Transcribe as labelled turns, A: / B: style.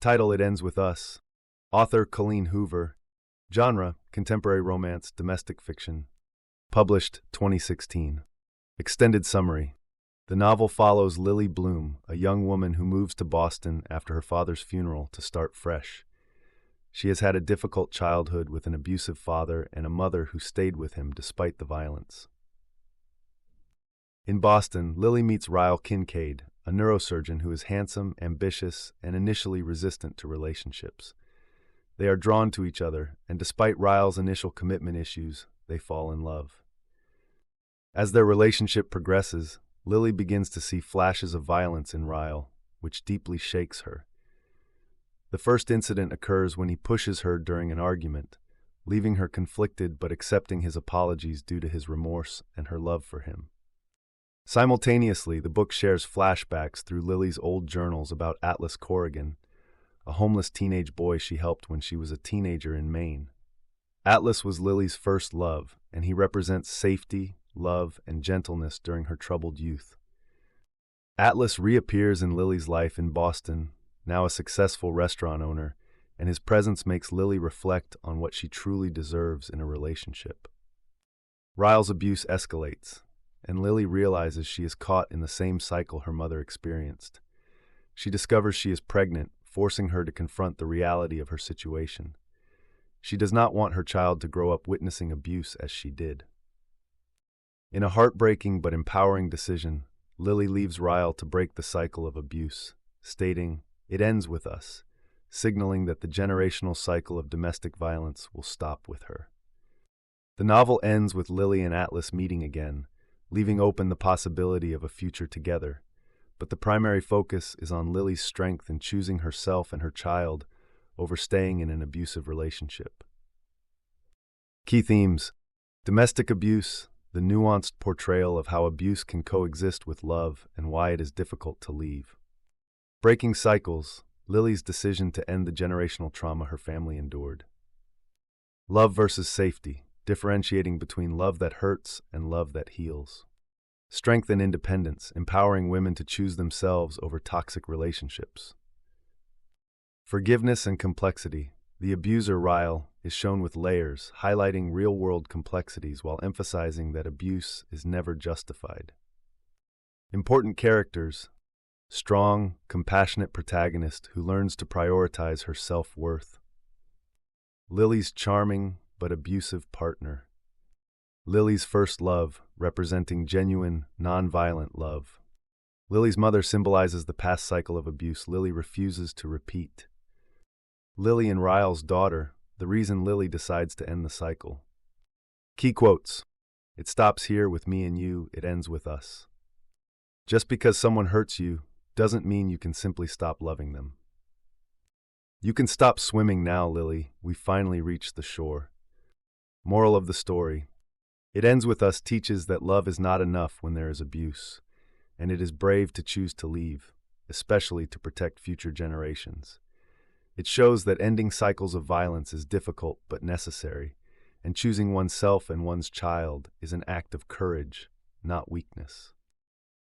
A: Title: It Ends With Us. Author: Colleen Hoover. Genre: contemporary romance, domestic fiction. Published 2016. Extended summary. The novel follows Lily Bloom, a young woman who moves to Boston after her father's funeral to start fresh. She has had a difficult childhood with an abusive father and a mother who stayed with him despite the violence. In Boston, Lily meets Ryle Kincaid, a neurosurgeon who is handsome, ambitious, and initially resistant to relationships. They are drawn to each other, and despite Ryle's initial commitment issues, they fall in love. As their relationship progresses, Lily begins to see flashes of violence in Ryle, which deeply shakes her. The first incident occurs when he pushes her during an argument, leaving her conflicted but accepting his apologies due to his remorse and her love for him. Simultaneously, the book shares flashbacks through Lily's old journals about Atlas Corrigan, a homeless teenage boy she helped when she was a teenager in Maine. Atlas was Lily's first love, and he represents safety, love, and gentleness during her troubled youth. Atlas reappears in Lily's life in Boston, now a successful restaurant owner, and his presence makes Lily reflect on what she truly deserves in a relationship. Ryle's abuse escalates, and Lily realizes she is caught in the same cycle her mother experienced. She discovers she is pregnant, forcing her to confront the reality of her situation. She does not want her child to grow up witnessing abuse as she did. In a heartbreaking but empowering decision, Lily leaves Ryle to break the cycle of abuse, stating, "It ends with us," signaling that the generational cycle of domestic violence will stop with her. The novel ends with Lily and Atlas meeting again, leaving open the possibility of a future together, but the primary focus is on Lily's strength in choosing herself and her child over staying in an abusive relationship. Key themes: domestic abuse, the nuanced portrayal of how abuse can coexist with love and why it is difficult to leave. Breaking cycles, Lily's decision to end the generational trauma her family endured. Love versus safety, differentiating between love that hurts and love that heals. Strength and independence, empowering women to choose themselves over toxic relationships. Forgiveness and complexity, the abuser Ryle is shown with layers, highlighting real-world complexities while emphasizing that abuse is never justified. Important characters: strong, compassionate protagonist who learns to prioritize her self-worth. Lily's charming but abusive partner. Lily's first love, representing genuine, non-violent love. Lily's mother symbolizes the past cycle of abuse Lily refuses to repeat. Lily and Ryle's daughter, the reason Lily decides to end the cycle. Key quotes: "It stops here with me and you, it ends with us." Just because someone hurts you doesn't mean you can simply stop loving them. "You can stop swimming now, Lily. We finally reached the shore." Moral of the story: It Ends With Us teaches that love is not enough when there is abuse, and it is brave to choose to leave, especially to protect future generations. It shows that ending cycles of violence is difficult but necessary, and choosing oneself and one's child is an act of courage, not weakness.